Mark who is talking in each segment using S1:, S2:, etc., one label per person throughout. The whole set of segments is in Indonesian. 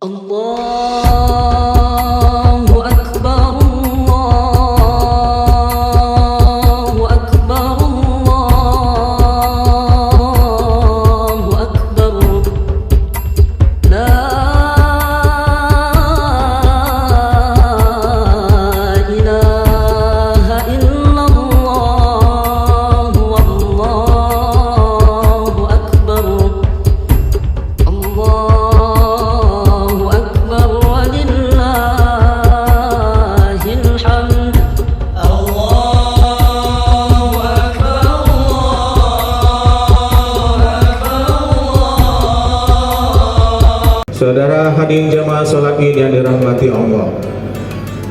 S1: Allahu Akbar, Allahu Akbar, Allahu Akbar. La ilaha illallah, wallahu akbar. Allahu akbar walillahil hamd.
S2: Allahu Akbar,
S3: Saudara hadirin jemaah salat Id yang dirahmati Allah.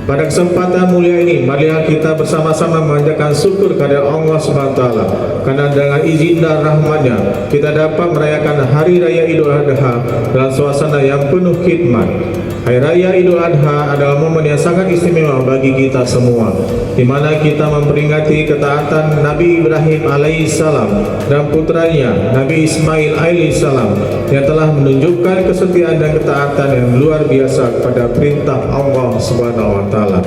S3: Pada kesempatan mulia ini, marilah kita bersama-sama memanjatkan syukur kepada Allah SWT, karena dengan izin dan rahmat-Nya kita dapat merayakan Hari Raya Idul Adha dalam suasana yang penuh khidmat. Hari Raya Idul Adha adalah momen yang sangat istimewa bagi kita semua, di mana kita memperingati ketaatan Nabi Ibrahim alaihissalam dan putranya Nabi Ismail alaihissalam yang telah menunjukkan kesetiaan dan ketaatan yang luar biasa kepada perintah Allah Subhanahu wa taala.